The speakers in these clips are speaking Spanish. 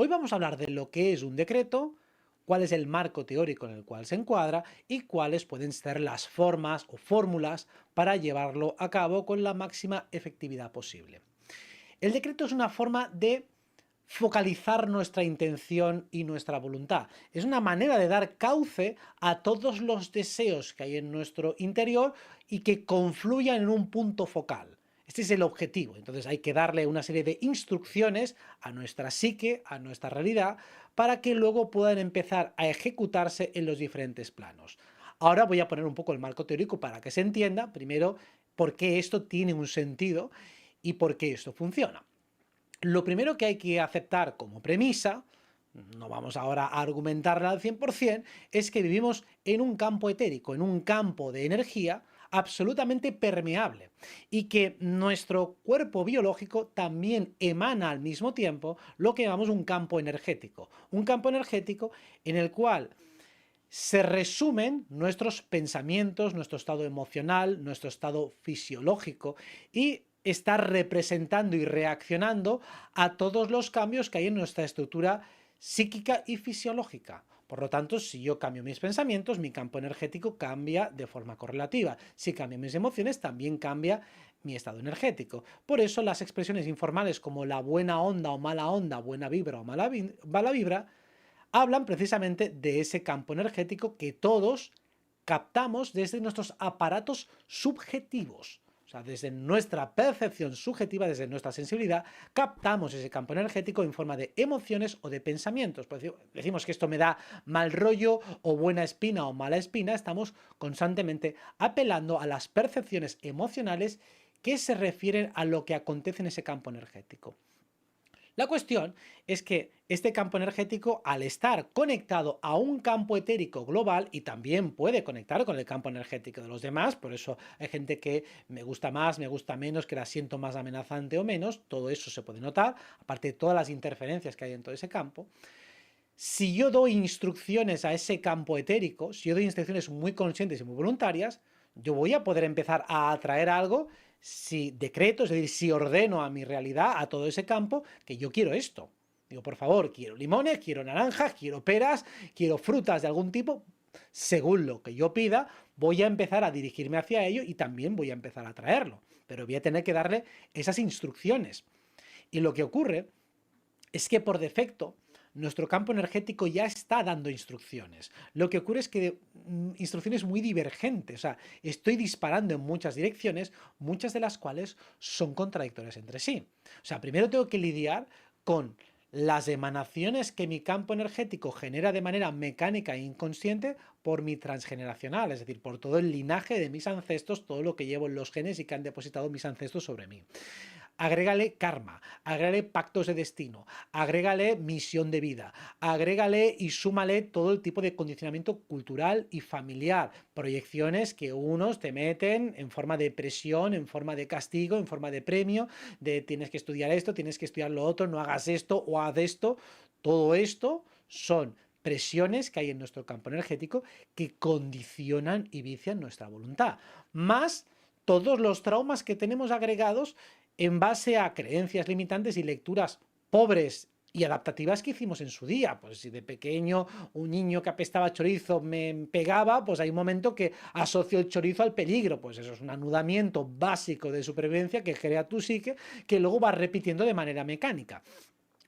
Hoy vamos a hablar de lo que es un decreto, cuál es el marco teórico en el cual se encuadra y cuáles pueden ser las formas o fórmulas para llevarlo a cabo con la máxima efectividad posible. El decreto es una forma de focalizar nuestra intención y nuestra voluntad. Es una manera de dar cauce a todos los deseos que hay en nuestro interior y que confluyan en un punto focal. Este es el objetivo. Entonces hay que darle una serie de instrucciones a nuestra psique, a nuestra realidad, para que luego puedan empezar a ejecutarse en los diferentes planos. Ahora voy a poner un poco el marco teórico para que se entienda, primero, por qué esto tiene un sentido y por qué esto funciona. Lo primero que hay que aceptar como premisa, no vamos ahora a argumentarla al 100%, es que vivimos en un campo etérico, en un campo de energía absolutamente permeable y que nuestro cuerpo biológico también emana al mismo tiempo lo que llamamos un campo energético en el cual se resumen nuestros pensamientos, nuestro estado emocional, nuestro estado fisiológico y está representando y reaccionando a todos los cambios que hay en nuestra estructura psíquica y fisiológica. Por lo tanto, si yo cambio mis pensamientos, mi campo energético cambia de forma correlativa. Si cambio mis emociones, también cambia mi estado energético. Por eso las expresiones informales como la buena onda o mala onda, buena vibra o mala vibra, hablan precisamente de ese campo energético que todos captamos desde nuestros aparatos subjetivos. O sea, desde nuestra percepción subjetiva, desde nuestra sensibilidad, captamos ese campo energético en forma de emociones o de pensamientos. Pues decimos que esto me da mal rollo o buena espina o mala espina, estamos constantemente apelando a las percepciones emocionales que se refieren a lo que acontece en ese campo energético. La cuestión es que este campo energético, al estar conectado a un campo etérico global, y también puede conectar con el campo energético de los demás, por eso hay gente que me gusta más, me gusta menos, que la siento más amenazante o menos, todo eso se puede notar, aparte de todas las interferencias que hay en todo ese campo. Si yo doy instrucciones a ese campo etérico, si yo doy instrucciones muy conscientes y muy voluntarias, yo voy a poder empezar a atraer algo si decreto, es decir, si ordeno a mi realidad, a todo ese campo, que yo quiero esto. Digo, por favor, quiero limones, quiero naranjas, quiero peras, quiero frutas de algún tipo. Según lo que yo pida, voy a empezar a dirigirme hacia ello y también voy a empezar a traerlo. Pero voy a tener que darle esas instrucciones. Y lo que ocurre es que por defecto nuestro campo energético ya está dando instrucciones. Lo que ocurre es que instrucciones muy divergentes, o sea, estoy disparando en muchas direcciones, muchas de las cuales son contradictorias entre sí. O sea, primero tengo que lidiar con las emanaciones que mi campo energético genera de manera mecánica e inconsciente por mi transgeneracional, es decir, por todo el linaje de mis ancestros, todo lo que llevo en los genes y que han depositado mis ancestros sobre mí. Agrégale karma, agrégale pactos de destino, agrégale misión de vida, agrégale y súmale todo el tipo de condicionamiento cultural y familiar, proyecciones que unos te meten en forma de presión, en forma de castigo, en forma de premio, de tienes que estudiar esto, tienes que estudiar lo otro, no hagas esto o haz esto. Todo esto son presiones que hay en nuestro campo energético que condicionan y vician nuestra voluntad. Más todos los traumas que tenemos agregados en base a creencias limitantes y lecturas pobres y adaptativas que hicimos en su día. Pues si de pequeño un niño que apestaba chorizo me pegaba, pues hay un momento que asocio el chorizo al peligro. Pues eso es un anudamiento básico de supervivencia que crea tu psique, que luego va repitiendo de manera mecánica.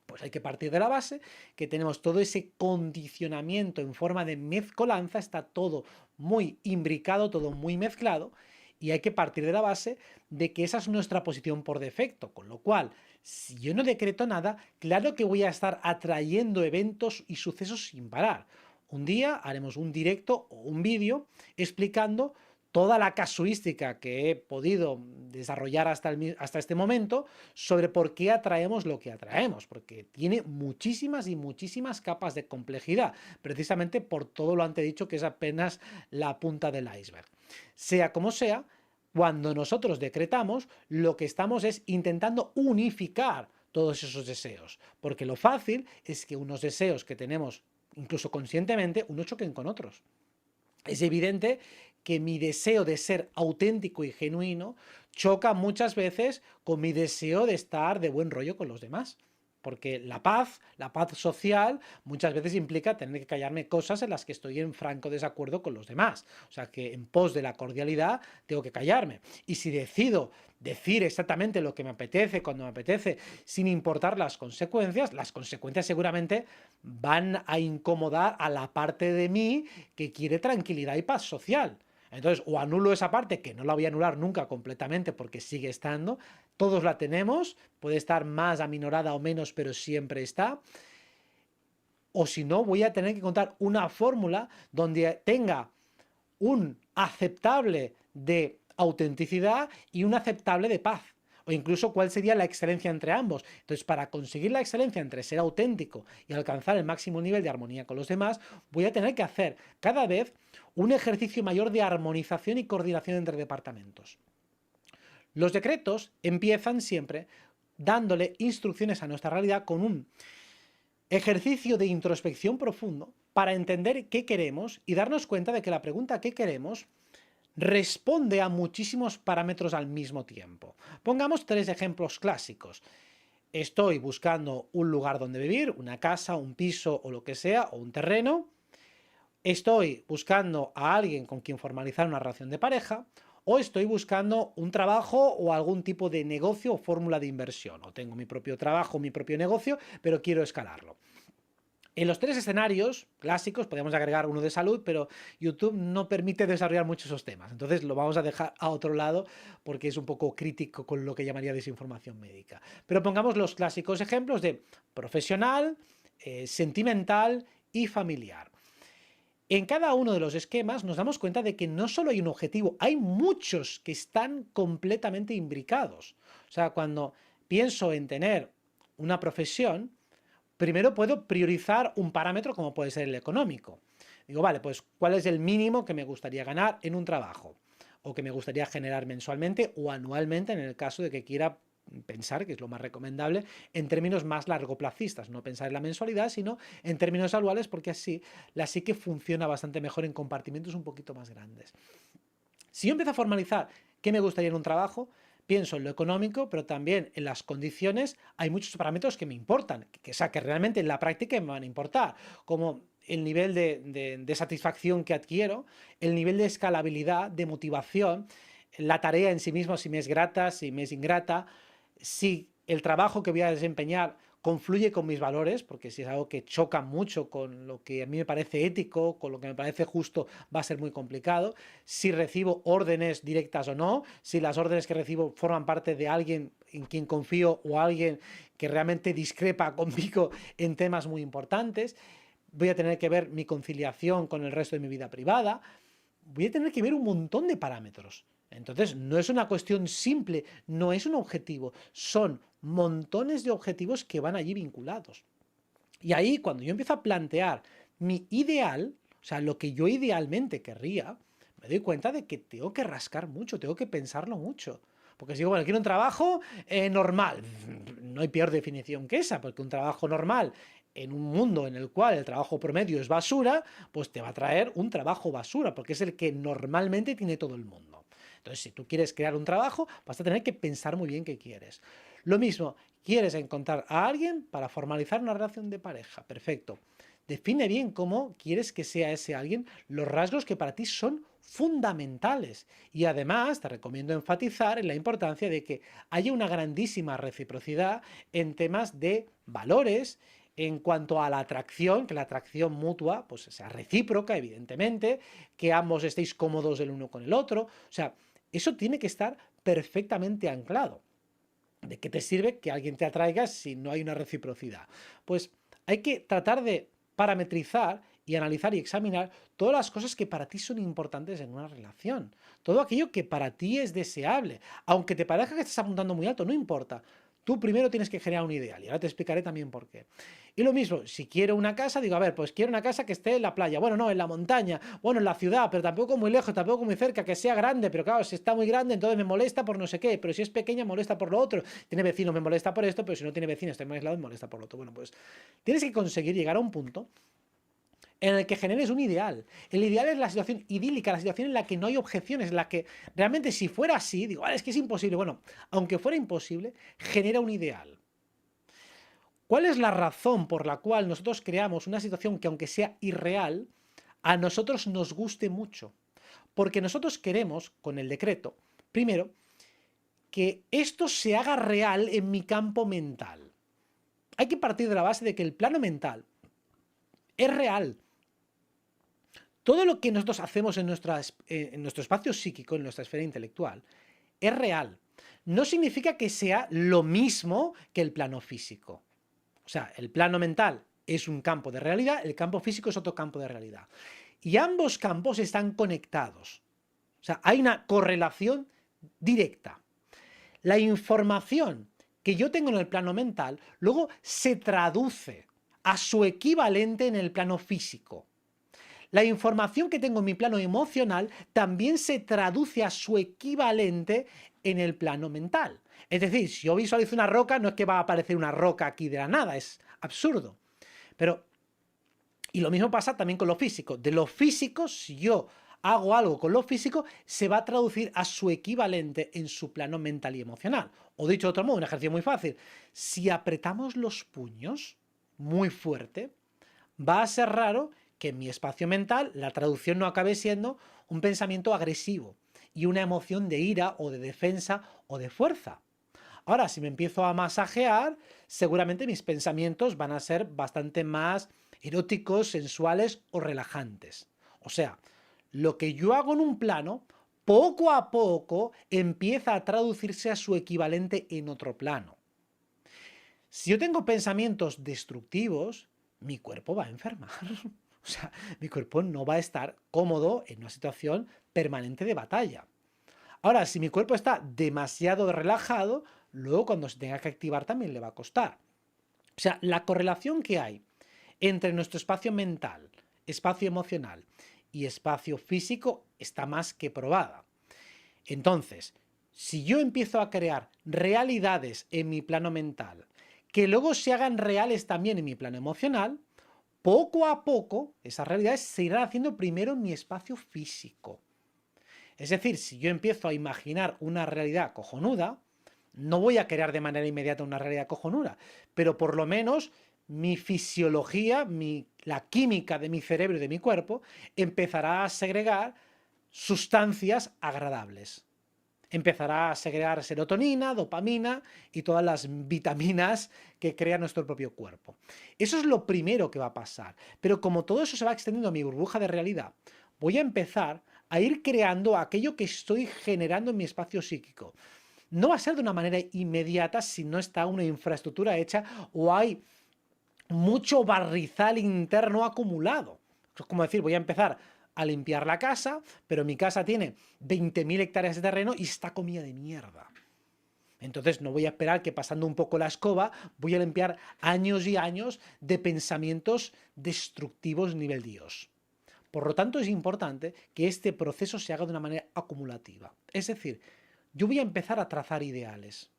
Pues hay que partir de la base que tenemos todo ese condicionamiento en forma de mezcolanza, está todo muy imbricado, todo muy mezclado, y hay que partir de la base de que esa es nuestra posición por defecto, con lo cual, si yo no decreto nada, claro que voy a estar atrayendo eventos y sucesos sin parar. Un día haremos un directo o un vídeo explicando toda la casuística que he podido desarrollar hasta este momento sobre por qué atraemos lo que atraemos, porque tiene muchísimas y muchísimas capas de complejidad, precisamente por todo lo antedicho que es apenas la punta del iceberg. Sea como sea, cuando nosotros decretamos, lo que estamos es intentando unificar todos esos deseos, porque lo fácil es que unos deseos que tenemos incluso conscientemente, unos choquen con otros. Es evidente que mi deseo de ser auténtico y genuino choca muchas veces con mi deseo de estar de buen rollo con los demás. porque la paz social, muchas veces implica tener que callarme cosas en las que estoy en franco desacuerdo con los demás. O sea que en pos de la cordialidad tengo que callarme. Y si decido decir exactamente lo que me apetece, cuando me apetece, sin importar las consecuencias seguramente van a incomodar a la parte de mí que quiere tranquilidad y paz social. Entonces, o anulo esa parte, que no la voy a anular nunca completamente porque sigue estando, todos la tenemos, puede estar más aminorada o menos, pero siempre está. O si no, voy a tener que contar una fórmula donde tenga un aceptable de autenticidad y un aceptable de paz. O incluso cuál sería la excelencia entre ambos. Entonces, para conseguir la excelencia entre ser auténtico y alcanzar el máximo nivel de armonía con los demás, voy a tener que hacer cada vez un ejercicio mayor de armonización y coordinación entre departamentos. Los decretos empiezan siempre dándole instrucciones a nuestra realidad con un ejercicio de introspección profundo para entender qué queremos y darnos cuenta de que la pregunta ¿qué queremos? Responde a muchísimos parámetros al mismo tiempo. Pongamos 3 ejemplos clásicos. Estoy buscando un lugar donde vivir, una casa, un piso o lo que sea, o un terreno. Estoy buscando a alguien con quien formalizar una relación de pareja, o estoy buscando un trabajo o algún tipo de negocio o fórmula de inversión. O tengo mi propio trabajo, mi propio negocio, pero quiero escalarlo. En los 3 escenarios clásicos podemos agregar uno de salud, pero YouTube no permite desarrollar mucho esos temas. Entonces lo vamos a dejar a otro lado porque es un poco crítico con lo que llamaría desinformación médica. Pero pongamos los clásicos ejemplos de profesional, sentimental y familiar. En cada uno de los esquemas nos damos cuenta de que no solo hay un objetivo, hay muchos que están completamente imbricados. O sea, cuando pienso en tener una profesión, primero puedo priorizar un parámetro como puede ser el económico. Digo, vale, pues ¿cuál es el mínimo que me gustaría ganar en un trabajo? O que me gustaría generar mensualmente o anualmente en el caso de que quiera pensar, que es lo más recomendable, en términos más largoplacistas, no pensar en la mensualidad, sino en términos anuales, porque así la psique funciona bastante mejor en compartimentos un poquito más grandes. Si yo empiezo a formalizar qué me gustaría en un trabajo, pienso en lo económico, pero también en las condiciones hay muchos parámetros que me importan, que realmente en la práctica me van a importar, como el nivel de satisfacción que adquiero, el nivel de escalabilidad, de motivación, la tarea en sí misma, si me es grata, si me es ingrata, si el trabajo que voy a desempeñar confluye con mis valores, porque si es algo que choca mucho con lo que a mí me parece ético, con lo que me parece justo, va a ser muy complicado. Si recibo órdenes directas o no, si las órdenes que recibo forman parte de alguien en quien confío o alguien que realmente discrepa conmigo en temas muy importantes. Voy a tener que ver mi conciliación con el resto de mi vida privada. Voy a tener que ver un montón de parámetros. Entonces, no es una cuestión simple, no es un objetivo, son montones de objetivos que van allí vinculados. Y ahí, cuando yo empiezo a plantear mi ideal, o sea, lo que yo idealmente querría, me doy cuenta de que tengo que rascar mucho, tengo que pensarlo mucho. Porque si digo, bueno, quiero un trabajo normal, no hay peor definición que esa, porque un trabajo normal en un mundo en el cual el trabajo promedio es basura, pues te va a traer un trabajo basura, porque es el que normalmente tiene todo el mundo. Entonces, si tú quieres crear un trabajo, vas a tener que pensar muy bien qué quieres. Lo mismo, quieres encontrar a alguien para formalizar una relación de pareja. Perfecto. Define bien cómo quieres que sea ese alguien, los rasgos que para ti son fundamentales. Y además te recomiendo enfatizar en la importancia de que haya una grandísima reciprocidad en temas de valores, en cuanto a la atracción, que la atracción mutua pues sea recíproca, evidentemente, que ambos estéis cómodos el uno con el otro. O sea, eso tiene que estar perfectamente anclado. ¿De qué te sirve que alguien te atraiga si no hay una reciprocidad? Pues hay que tratar de parametrizar y analizar y examinar todas las cosas que para ti son importantes en una relación. Todo aquello que para ti es deseable. Aunque te parezca que estás apuntando muy alto, no importa. Tú primero tienes que generar un ideal y ahora te explicaré también por qué. Y lo mismo, si quiero una casa, digo, a ver, pues quiero una casa que esté en la playa, bueno, no, en la montaña, bueno, en la ciudad, pero tampoco muy lejos, tampoco muy cerca, que sea grande, pero claro, si está muy grande, entonces me molesta por no sé qué, pero si es pequeña, molesta por lo otro. Tiene vecinos, me molesta por esto, pero si no tiene vecinos, está muy aislado, me molesta por lo otro. Bueno, pues tienes que conseguir llegar a un punto en el que generes un ideal. El ideal es la situación idílica, la situación en la que no hay objeciones, en la que realmente si fuera así, digo, vale, es que es imposible. Bueno, aunque fuera imposible, genera un ideal. ¿Cuál es la razón por la cual nosotros creamos una situación que, aunque sea irreal, a nosotros nos guste mucho? Porque nosotros queremos, con el decreto, primero, que esto se haga real en mi campo mental. Hay que partir de la base de que el plano mental es real. Todo lo que nosotros hacemos en nuestro espacio psíquico, en nuestra esfera intelectual, es real. No significa que sea lo mismo que el plano físico. O sea, el plano mental es un campo de realidad, el campo físico es otro campo de realidad. Y ambos campos están conectados. O sea, hay una correlación directa. La información que yo tengo en el plano mental luego se traduce a su equivalente en el plano físico. La información que tengo en mi plano emocional también se traduce a su equivalente en el plano mental. Es decir, si yo visualizo una roca, no es que va a aparecer una roca aquí de la nada, es absurdo. Y lo mismo pasa también con lo físico. De lo físico, si yo hago algo con lo físico, se va a traducir a su equivalente en su plano mental y emocional. O dicho de otro modo, un ejercicio muy fácil. Si apretamos los puños muy fuerte, va a ser raro que en mi espacio mental la traducción no acabe siendo un pensamiento agresivo y una emoción de ira o de defensa o de fuerza. Ahora, si me empiezo a masajear, seguramente mis pensamientos van a ser bastante más eróticos, sensuales o relajantes. O sea, lo que yo hago en un plano, poco a poco empieza a traducirse a su equivalente en otro plano. Si yo tengo pensamientos destructivos, mi cuerpo va a enfermar. O sea, mi cuerpo no va a estar cómodo en una situación permanente de batalla. Ahora, si mi cuerpo está demasiado relajado, luego cuando se tenga que activar también le va a costar. O sea, la correlación que hay entre nuestro espacio mental, espacio emocional y espacio físico está más que probada. Entonces, si yo empiezo a crear realidades en mi plano mental, que luego se hagan reales también en mi plano emocional, poco a poco esas realidades se irán haciendo primero en mi espacio físico. Es decir, si yo empiezo a imaginar una realidad cojonuda, no voy a crear de manera inmediata una realidad cojonuda, pero por lo menos mi fisiología, la química de mi cerebro y de mi cuerpo empezará a segregar sustancias agradables. Empezará a segregar serotonina, dopamina y todas las vitaminas que crea nuestro propio cuerpo. Eso es lo primero que va a pasar. Pero como todo eso se va extendiendo a mi burbuja de realidad, voy a empezar a ir creando aquello que estoy generando en mi espacio psíquico. No va a ser de una manera inmediata si no está una infraestructura hecha o hay mucho barrizal interno acumulado. Es como decir, voy a empezar a limpiar la casa, pero mi casa tiene 20.000 hectáreas de terreno y está comida de mierda. Entonces no voy a esperar que pasando un poco la escoba voy a limpiar años y años de pensamientos destructivos nivel Dios. Por lo tanto, es importante que este proceso se haga de una manera acumulativa. Es decir, yo voy a empezar a trazar ideales.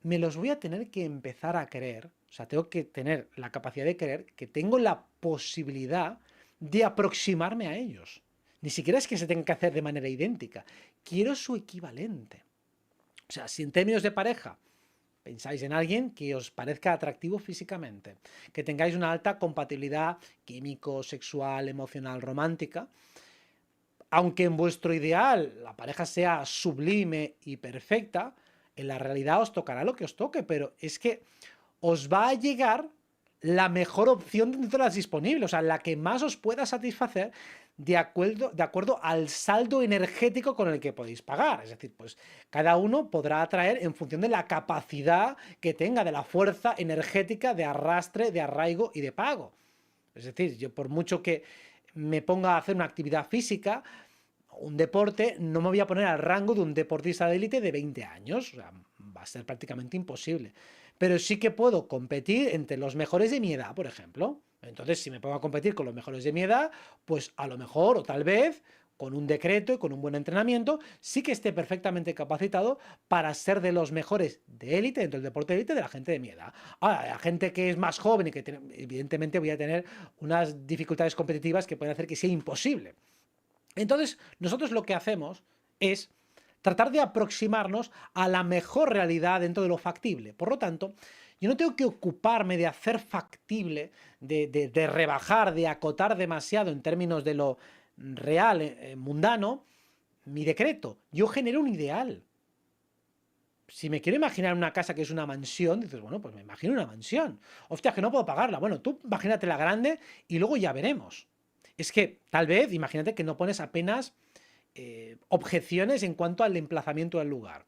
Me los voy a tener que empezar a creer, o sea, tengo que tener la capacidad de creer que tengo la posibilidad de aproximarme a ellos. Ni siquiera es que se tenga que hacer de manera idéntica. Quiero su equivalente. O sea, si en términos de pareja pensáis en alguien que os parezca atractivo físicamente, que tengáis una alta compatibilidad químico, sexual, emocional, romántica, aunque en vuestro ideal la pareja sea sublime y perfecta, en la realidad os tocará lo que os toque, pero es que os va a llegar la mejor opción de todas las disponibles, o sea, la que más os pueda satisfacer de acuerdo al saldo energético con el que podéis pagar. Es decir, pues cada uno podrá atraer en función de la capacidad que tenga, de la fuerza energética de arrastre, de arraigo y de pago. Es decir, yo por mucho que me ponga a hacer una actividad física, un deporte, no me voy a poner al rango de un deportista de élite de 20 años, o sea, va a ser prácticamente imposible. Pero sí que puedo competir entre los mejores de mi edad, por ejemplo. Entonces, si me pongo a competir con los mejores de mi edad, pues a lo mejor o tal vez con un decreto y con un buen entrenamiento, sí que esté perfectamente capacitado para ser de los mejores de élite, dentro del deporte de élite, de la gente de mi edad. Ahora, la gente que es más joven y que evidentemente voy a tener unas dificultades competitivas que pueden hacer que sea imposible. Entonces, nosotros lo que hacemos es tratar de aproximarnos a la mejor realidad dentro de lo factible. Por lo tanto, Yo no tengo que ocuparme de hacer factible, de rebajar, de acotar demasiado en términos de lo real, mundano, mi decreto. Yo genero un ideal. Si me quiero imaginar una casa que es una mansión, dices, bueno, pues me imagino una mansión. Hostia, que no puedo pagarla. Bueno, tú imagínate la grande y luego ya veremos. Es que tal vez, imagínate que no pones apenas objeciones en cuanto al emplazamiento del lugar.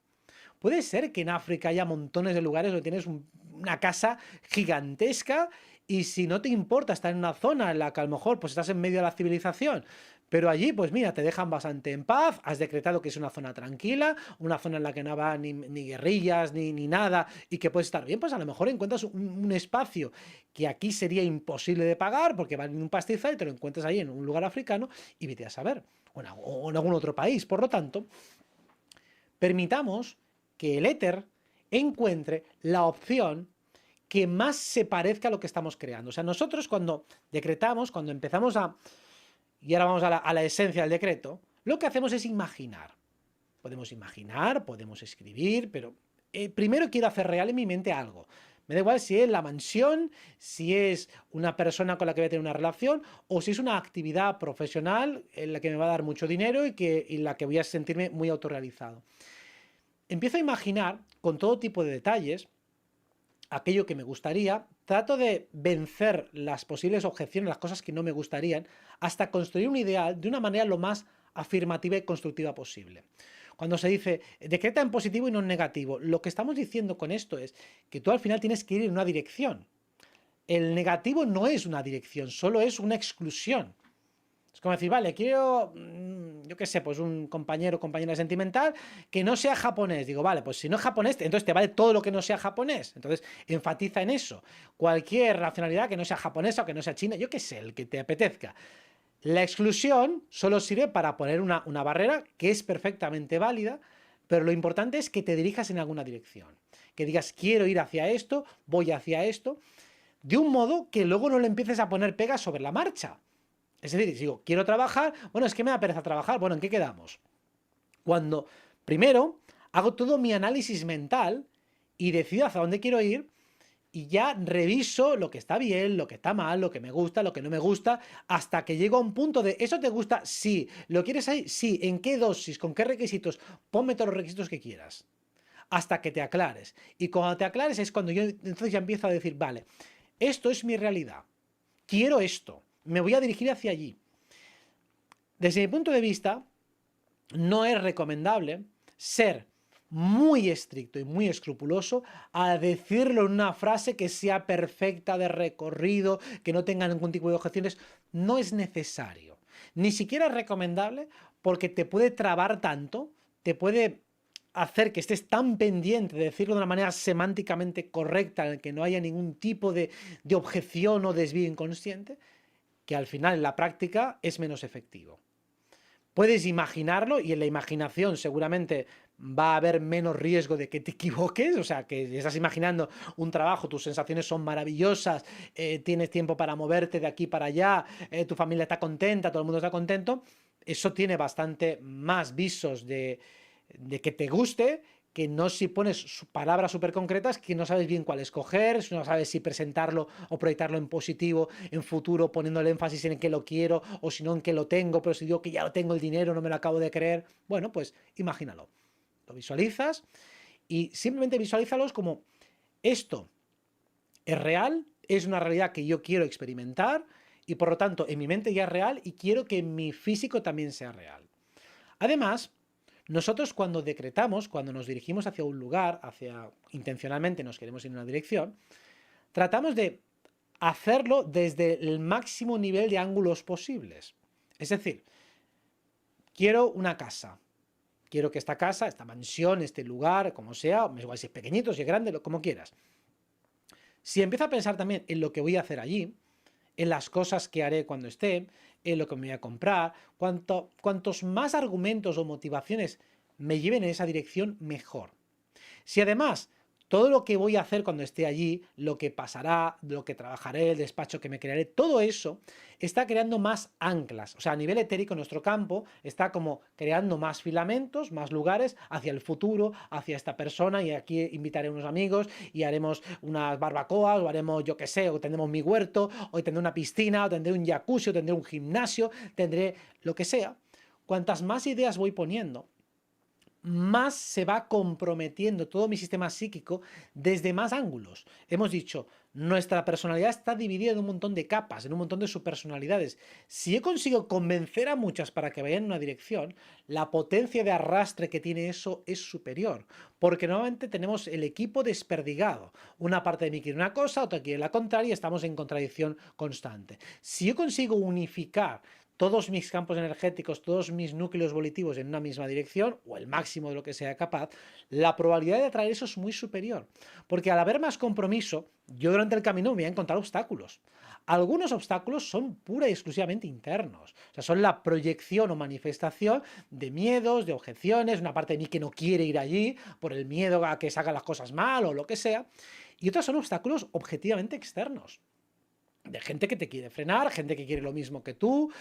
Puede ser que en África haya montones de lugares donde tienes una casa gigantesca y si no te importa estar en una zona en la que a lo mejor pues estás en medio de la civilización, pero allí pues mira, te dejan bastante en paz, has decretado que es una zona tranquila, una zona en la que no va ni guerrillas ni nada y que puedes estar bien, pues a lo mejor encuentras un espacio que aquí sería imposible de pagar porque vale un pastizal y te lo encuentras ahí en un lugar africano y vete a saber, o en algún otro país. Por lo tanto, permitamos que el éter encuentre la opción que más se parezca a lo que estamos creando. O sea, nosotros cuando decretamos, cuando empezamos y ahora vamos a la esencia del decreto, lo que hacemos es imaginar. Podemos imaginar, podemos escribir, pero primero quiero hacer real en mi mente algo. Me da igual si es la mansión, si es una persona con la que voy a tener una relación o si es una actividad profesional en la que me va a dar mucho dinero y en la que voy a sentirme muy autorrealizado. Empiezo a imaginar con todo tipo de detalles aquello que me gustaría, trato de vencer las posibles objeciones, las cosas que no me gustarían, hasta construir un ideal de una manera lo más afirmativa y constructiva posible. Cuando se dice decreta en positivo y no en negativo, lo que estamos diciendo con esto es que tú al final tienes que ir en una dirección. El negativo no es una dirección, solo es una exclusión. Es como decir, vale, quiero, yo qué sé, pues un compañero o compañera sentimental que no sea japonés. Digo, vale, pues si no es japonés, entonces te vale todo lo que no sea japonés. Entonces, enfatiza en eso. Cualquier nacionalidad que no sea japonesa o que no sea china, yo qué sé, el que te apetezca. La exclusión solo sirve para poner una barrera que es perfectamente válida, pero lo importante es que te dirijas en alguna dirección. Que digas, quiero ir hacia esto, voy hacia esto, de un modo que luego no le empieces a poner pegas sobre la marcha. Es decir, si digo, quiero trabajar, bueno, es que me da pereza trabajar, bueno, ¿en qué quedamos? Cuando primero hago todo mi análisis mental y decido hacia dónde quiero ir y ya reviso lo que está bien, lo que está mal, lo que me gusta, lo que no me gusta, hasta que llego a un punto de, ¿eso te gusta? Sí. ¿Lo quieres ahí? Sí. ¿En qué dosis? ¿Con qué requisitos? Ponme todos los requisitos que quieras. Hasta que te aclares. Y cuando te aclares es cuando yo entonces ya empiezo a decir, vale, esto es mi realidad. Quiero esto. Me voy a dirigir hacia allí. Desde mi punto de vista, no es recomendable ser muy estricto y muy escrupuloso a decirlo en una frase que sea perfecta de recorrido, que no tenga ningún tipo de objeciones. No es necesario. Ni siquiera es recomendable porque te puede trabar tanto, te puede hacer que estés tan pendiente de decirlo de una manera semánticamente correcta, en el que no haya ningún tipo de objeción o desvío inconsciente, que al final en la práctica es menos efectivo. Puedes imaginarlo y en la imaginación seguramente va a haber menos riesgo de que te equivoques, o sea, que estás imaginando un trabajo, tus sensaciones son maravillosas, tienes tiempo para moverte de aquí para allá, tu familia está contenta, todo el mundo está contento, eso tiene bastante más visos de que te guste que no si pones palabras súper concretas que no sabes bien cuál escoger, no sabes si presentarlo o proyectarlo en positivo, en futuro, poniendo el énfasis en que lo quiero o si no en que lo tengo, pero si digo que ya lo tengo el dinero, no me lo acabo de creer. Bueno, pues imagínalo. Lo visualizas y simplemente visualízalos como esto es real, es una realidad que yo quiero experimentar y por lo tanto en mi mente ya es real y quiero que en mi físico también sea real. Además, nosotros cuando decretamos, cuando nos dirigimos hacia un lugar, intencionalmente nos queremos ir en una dirección, tratamos de hacerlo desde el máximo nivel de ángulos posibles. Es decir, quiero una casa. Quiero que esta casa, esta mansión, este lugar, como sea, igual si es pequeñito, si es grande, como quieras. Si empiezo a pensar también en lo que voy a hacer allí, en las cosas que haré cuando esté, en lo que me voy a comprar, cuantos más argumentos o motivaciones me lleven en esa dirección, mejor. Si además todo lo que voy a hacer cuando esté allí, lo que pasará, lo que trabajaré, el despacho que me crearé, todo eso está creando más anclas. O sea, a nivel etérico, nuestro campo está como creando más filamentos, más lugares hacia el futuro, hacia esta persona, y aquí invitaré a unos amigos y haremos unas barbacoas, o haremos, yo qué sé, o tendremos mi huerto, o tendré una piscina, o tendré un jacuzzi, o tendré un gimnasio, tendré lo que sea. Cuantas más ideas voy poniendo, más se va comprometiendo todo mi sistema psíquico desde más ángulos. Hemos dicho, nuestra personalidad está dividida en un montón de capas, en un montón de subpersonalidades. Si yo consigo convencer a muchas para que vayan en una dirección, la potencia de arrastre que tiene eso es superior, porque normalmente tenemos el equipo desperdigado. Una parte de mí quiere una cosa, otra quiere la contraria, y estamos en contradicción constante. Si yo consigo unificar todos mis campos energéticos, todos mis núcleos volitivos en una misma dirección, o el máximo de lo que sea capaz, la probabilidad de atraer eso es muy superior. Porque al haber más compromiso, yo durante el camino me voy a encontrar obstáculos. Algunos obstáculos son pura y exclusivamente internos. O sea, son la proyección o manifestación de miedos, de objeciones, una parte de mí que no quiere ir allí por el miedo a que se hagan las cosas mal o lo que sea. Y otros son obstáculos objetivamente externos, de gente que te quiere frenar, gente que quiere lo mismo que tú,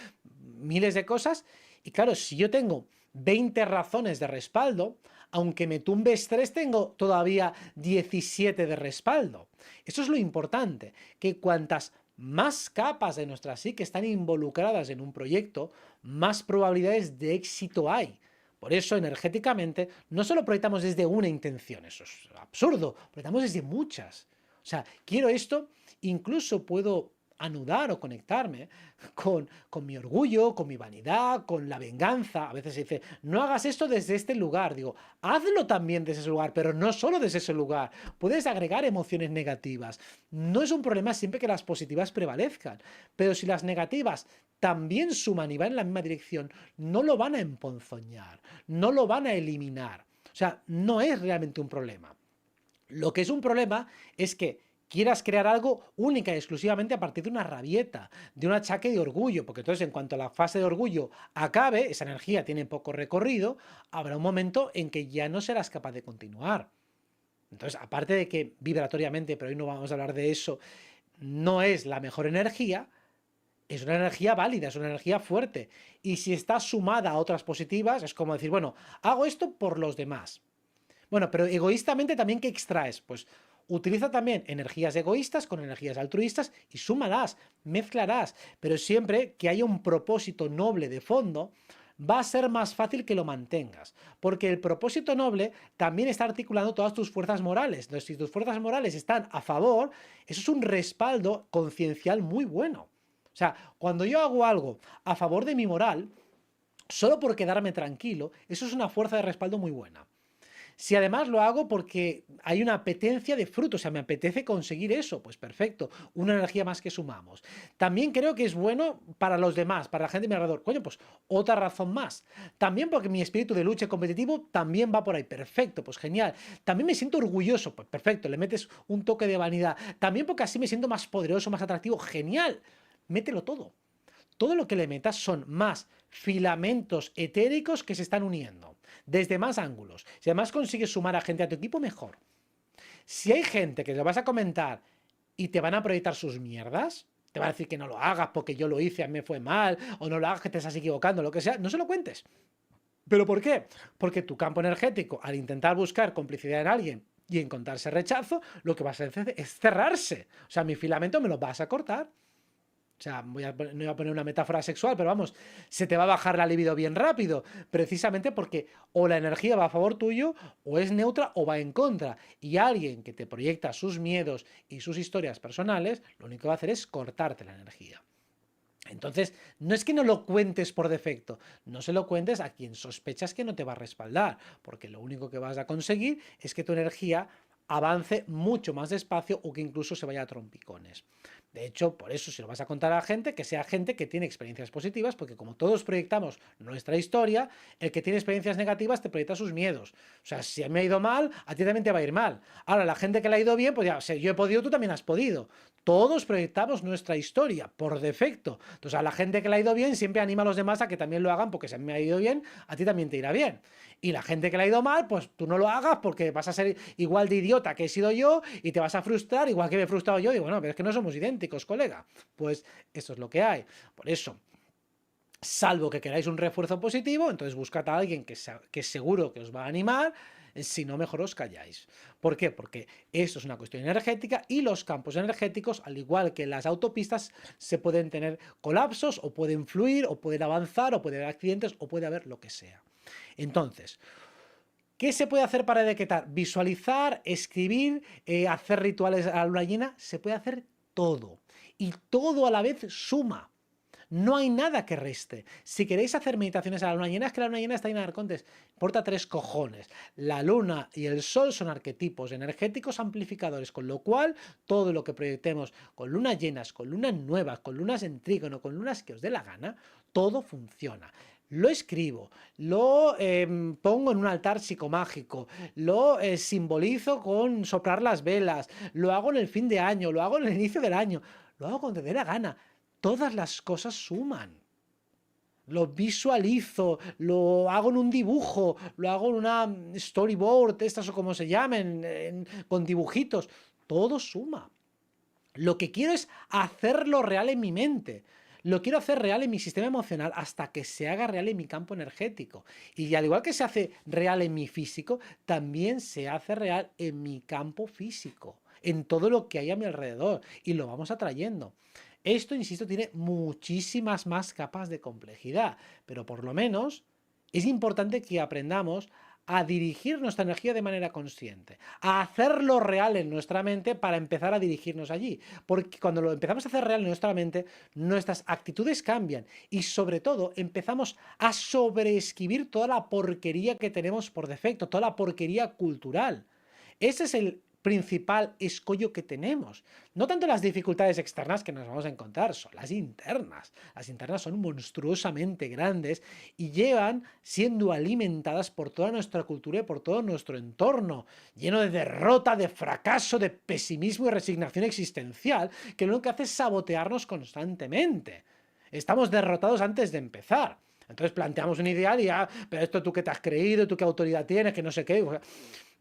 miles de cosas. Y claro, si yo tengo 20 razones de respaldo, aunque me tumbes 3, tengo todavía 17 de respaldo. Eso es lo importante, que cuantas más capas de nuestra psique están involucradas en un proyecto, más probabilidades de éxito hay. Por eso, energéticamente, no solo proyectamos desde una intención, eso es absurdo, proyectamos desde muchas. O sea, quiero esto, incluso puedo anudar o conectarme con mi orgullo, con mi vanidad, con la venganza. A veces se dice, no hagas esto desde este lugar. Digo, hazlo también desde ese lugar, pero no solo desde ese lugar. Puedes agregar emociones negativas. No es un problema siempre que las positivas prevalezcan, pero si las negativas también suman y van en la misma dirección, no lo van a emponzoñar, no lo van a eliminar. O sea, no es realmente un problema. Lo que es un problema es que quieras crear algo única y exclusivamente a partir de una rabieta, de un achaque de orgullo, porque entonces en cuanto la fase de orgullo acabe, esa energía tiene poco recorrido, habrá un momento en que ya no serás capaz de continuar. Entonces, aparte de que vibratoriamente, pero hoy no vamos a hablar de eso, no es la mejor energía, es una energía válida, es una energía fuerte. Y si está sumada a otras positivas, es como decir, bueno, hago esto por los demás. Bueno, pero egoístamente también, ¿qué extraes? Pues utiliza también energías egoístas con energías altruistas y súmalas, mezclarás, pero siempre que haya un propósito noble de fondo, va a ser más fácil que lo mantengas, porque el propósito noble también está articulando todas tus fuerzas morales. Entonces, si tus fuerzas morales están a favor, eso es un respaldo conciencial muy bueno. O sea, cuando yo hago algo a favor de mi moral, solo por quedarme tranquilo, eso es una fuerza de respaldo muy buena. Si además lo hago porque hay una apetencia de fruto, o sea, me apetece conseguir eso, pues perfecto, una energía más que sumamos. También creo que es bueno para los demás, para la gente de mi alrededor. Coño, pues otra razón más. También porque mi espíritu de lucha competitivo también va por ahí, perfecto, pues genial. También me siento orgulloso, pues perfecto, le metes un toque de vanidad. También porque así me siento más poderoso, más atractivo, genial. Mételo todo. Todo lo que le metas son más filamentos etéricos que se están uniendo, desde más ángulos. Si además consigues sumar a gente a tu equipo, mejor. Si hay gente que te vas a comentar y te van a proyectar sus mierdas, te va a decir que no lo hagas porque yo lo hice, a mí me fue mal, o no lo hagas que te estás equivocando, lo que sea, no se lo cuentes. ¿Pero por qué? Porque tu campo energético, al intentar buscar complicidad en alguien y encontrarse rechazo, lo que vas a hacer es cerrarse. O sea, mi filamento me lo vas a cortar. O sea, no voy a poner una metáfora sexual, pero vamos, se te va a bajar la libido bien rápido, precisamente porque o la energía va a favor tuyo, o es neutra, o va en contra. Y alguien que te proyecta sus miedos y sus historias personales, lo único que va a hacer es cortarte la energía. Entonces, no es que no lo cuentes por defecto, no se lo cuentes a quien sospechas que no te va a respaldar, porque lo único que vas a conseguir es que tu energía avance mucho más despacio o que incluso se vaya a trompicones. De hecho, por eso, si lo vas a contar a la gente, que sea gente que tiene experiencias positivas, porque como todos proyectamos nuestra historia, el que tiene experiencias negativas te proyecta sus miedos. O sea, si me ha ido mal, a ti también te va a ir mal. Ahora, la gente que le ha ido bien, pues ya, o sea, yo he podido, tú también has podido. Todos proyectamos nuestra historia, por defecto. Entonces, a la gente que le ha ido bien, siempre anima a los demás a que también lo hagan, porque si a mí me ha ido bien, a ti también te irá bien. Y la gente que le ha ido mal, pues tú no lo hagas porque vas a ser igual de idiota que he sido yo y te vas a frustrar igual que me he frustrado yo. Y bueno, pero es que no somos idénticos, colega. Pues eso es lo que hay. Por eso, salvo que queráis un refuerzo positivo, entonces buscad a alguien que seguro que os va a animar. Si no, mejor os calláis. ¿Por qué? Porque esto es una cuestión energética y los campos energéticos, al igual que las autopistas, se pueden tener colapsos o pueden fluir o pueden avanzar o puede haber accidentes o puede haber lo que sea. Entonces, ¿qué se puede hacer para decretar? Visualizar, escribir, hacer rituales a la luna llena, se puede hacer todo. Y todo a la vez suma. No hay nada que reste. Si queréis hacer meditaciones a la luna llena, es que la luna llena está llena de arcontes. Importa 3 cojones. La luna y el sol son arquetipos energéticos amplificadores, con lo cual todo lo que proyectemos con lunas llenas, con lunas nuevas, con lunas en trígono, con lunas que os dé la gana, todo funciona. Lo escribo, lo pongo en un altar psicomágico, lo simbolizo con soplar las velas, lo hago en el fin de año, lo hago en el inicio del año, lo hago cuando te dé la gana. Todas las cosas suman. Lo visualizo, lo hago en un dibujo, lo hago en una storyboard, estas o como se llamen, con dibujitos. Todo suma. Lo que quiero es hacerlo real en mi mente. Lo quiero hacer real en mi sistema emocional hasta que se haga real en mi campo energético. Y al igual que se hace real en mi físico, también se hace real en mi campo físico, en todo lo que hay a mi alrededor. Y lo vamos atrayendo. Esto, insisto, tiene muchísimas más capas de complejidad, pero por lo menos es importante que aprendamos a dirigir nuestra energía de manera consciente, a hacerlo real en nuestra mente para empezar a dirigirnos allí. Porque cuando lo empezamos a hacer real en nuestra mente, nuestras actitudes cambian y sobre todo empezamos a sobreescribir toda la porquería que tenemos por defecto, toda la porquería cultural. Ese es el principal escollo que tenemos. No tanto las dificultades externas que nos vamos a encontrar, son las internas. Las internas son monstruosamente grandes y llevan siendo alimentadas por toda nuestra cultura y por todo nuestro entorno, lleno de derrota, de fracaso, de pesimismo y resignación existencial, que lo único que hace es sabotearnos constantemente. Estamos derrotados antes de empezar. Entonces planteamos un ideal y pero esto tú qué te has creído, tú qué autoridad tienes, que no sé qué.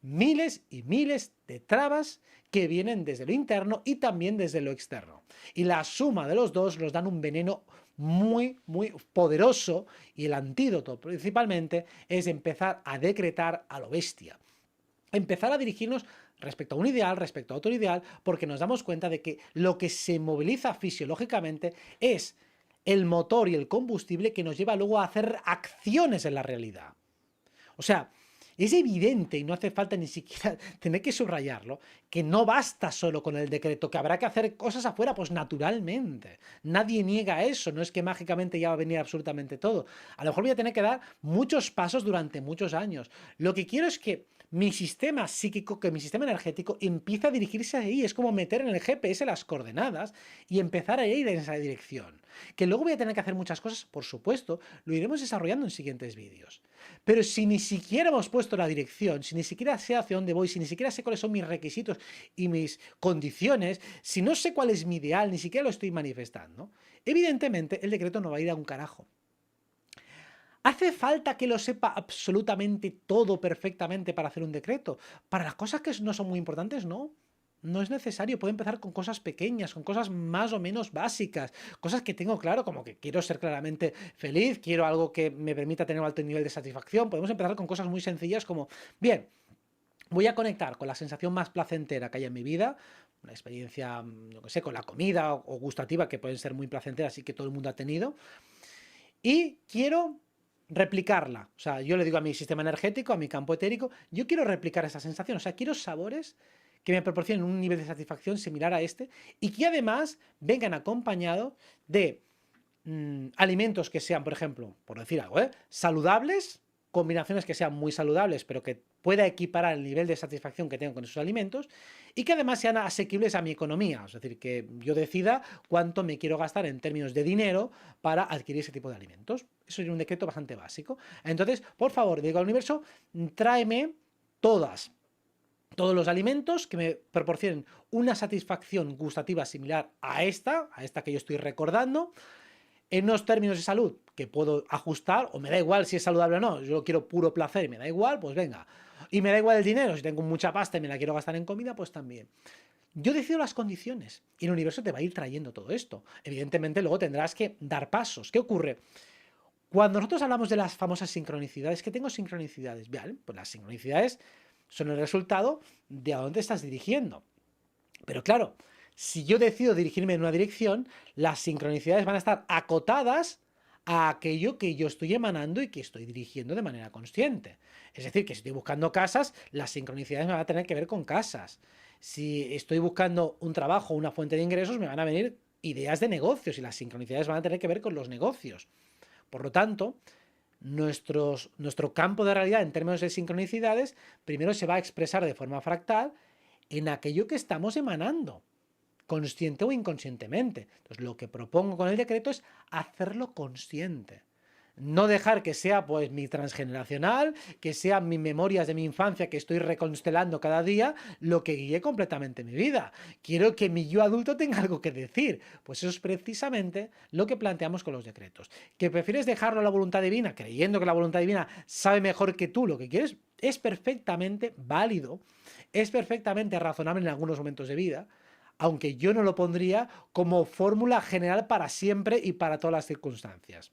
Miles y miles de trabas que vienen desde lo interno y también desde lo externo. Y la suma de los dos nos dan un veneno muy, muy poderoso y el antídoto principalmente es empezar a decretar a lo bestia. Empezar a dirigirnos respecto a un ideal, respecto a otro ideal, porque nos damos cuenta de que lo que se moviliza fisiológicamente es el motor y el combustible que nos lleva luego a hacer acciones en la realidad. O sea, es evidente, y no hace falta ni siquiera tener que subrayarlo, que no basta solo con el decreto, que habrá que hacer cosas afuera, pues naturalmente. Nadie niega eso, no es que mágicamente ya va a venir absolutamente todo. A lo mejor voy a tener que dar muchos pasos durante muchos años. Lo que quiero es que mi sistema psíquico, que mi sistema energético empiece a dirigirse ahí. Es como meter en el GPS las coordenadas y empezar a ir en esa dirección. Que luego voy a tener que hacer muchas cosas, por supuesto, lo iremos desarrollando en siguientes vídeos. Pero si ni siquiera hemos puesto la dirección, si ni siquiera sé hacia dónde voy, si ni siquiera sé cuáles son mis requisitos y mis condiciones, si no sé cuál es mi ideal, ni siquiera lo estoy manifestando, evidentemente el decreto no va a ir a un carajo. ¿Hace falta que lo sepa absolutamente todo perfectamente para hacer un decreto? Para las cosas que no son muy importantes, no. No es necesario, puedo empezar con cosas pequeñas, con cosas más o menos básicas, cosas que tengo claro, como que quiero ser claramente feliz, quiero algo que me permita tener un alto nivel de satisfacción. Podemos empezar con cosas muy sencillas como, bien, voy a conectar con la sensación más placentera que hay en mi vida, una experiencia, yo qué sé, con la comida o gustativa, que pueden ser muy placenteras y que todo el mundo ha tenido, y quiero replicarla. O sea, yo le digo a mi sistema energético, a mi campo etérico, yo quiero replicar esa sensación. O sea, quiero sabores que me proporcionen un nivel de satisfacción similar a este y que además vengan acompañados de alimentos que sean, por ejemplo, por decir algo, saludables, combinaciones que sean muy saludables, pero que pueda equiparar el nivel de satisfacción que tengo con esos alimentos y que además sean asequibles a mi economía, es decir, que yo decida cuánto me quiero gastar en términos de dinero para adquirir ese tipo de alimentos. Eso es un decreto bastante básico. Entonces, por favor, digo al universo, tráeme todos los alimentos que me proporcionen una satisfacción gustativa similar a esta que yo estoy recordando, en unos términos de salud que puedo ajustar, o me da igual si es saludable o no, yo quiero puro placer y me da igual, pues venga. Y me da igual el dinero, si tengo mucha pasta y me la quiero gastar en comida, pues también. Yo decido las condiciones y el universo te va a ir trayendo todo esto. Evidentemente luego tendrás que dar pasos. ¿Qué ocurre? Cuando nosotros hablamos de las famosas sincronicidades, que tengo sincronicidades, bien, pues las sincronicidades son el resultado de a dónde estás dirigiendo. Pero claro, si yo decido dirigirme en una dirección, las sincronicidades van a estar acotadas a aquello que yo estoy emanando y que estoy dirigiendo de manera consciente. Es decir, que si estoy buscando casas, las sincronicidades me van a tener que ver con casas. Si estoy buscando un trabajo, una fuente de ingresos, me van a venir ideas de negocios y las sincronicidades van a tener que ver con los negocios. Por lo tanto, nuestro campo de realidad en términos de sincronicidades primero se va a expresar de forma fractal en aquello que estamos emanando, consciente o inconscientemente. Entonces, lo que propongo con el decreto es hacerlo consciente. No dejar que sea pues mi transgeneracional, que sean mis memorias de mi infancia que estoy reconstelando cada día, lo que guíe completamente mi vida. Quiero que mi yo adulto tenga algo que decir. Pues eso es precisamente lo que planteamos con los decretos. ¿Que prefieres dejarlo a la voluntad divina, creyendo que la voluntad divina sabe mejor que tú lo que quieres? Es perfectamente válido, es perfectamente razonable en algunos momentos de vida, aunque yo no lo pondría como fórmula general para siempre y para todas las circunstancias.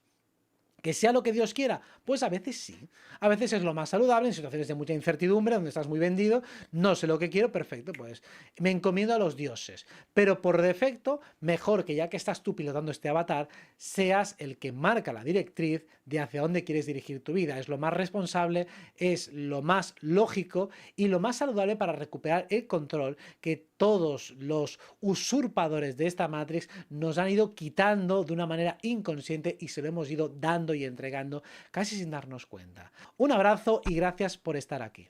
¿Que sea lo que Dios quiera? Pues a veces sí. A veces es lo más saludable en situaciones de mucha incertidumbre, donde estás muy vendido, no sé lo que quiero, perfecto, pues me encomiendo a los dioses. Pero por defecto, mejor que ya que estás tú pilotando este avatar, seas el que marca la directriz de hacia dónde quieres dirigir tu vida. Es lo más responsable, es lo más lógico y lo más saludable para recuperar el control que todos los usurpadores de esta Matrix nos han ido quitando de una manera inconsciente y se lo hemos ido dando y entregando casi sin darnos cuenta. Un abrazo y gracias por estar aquí.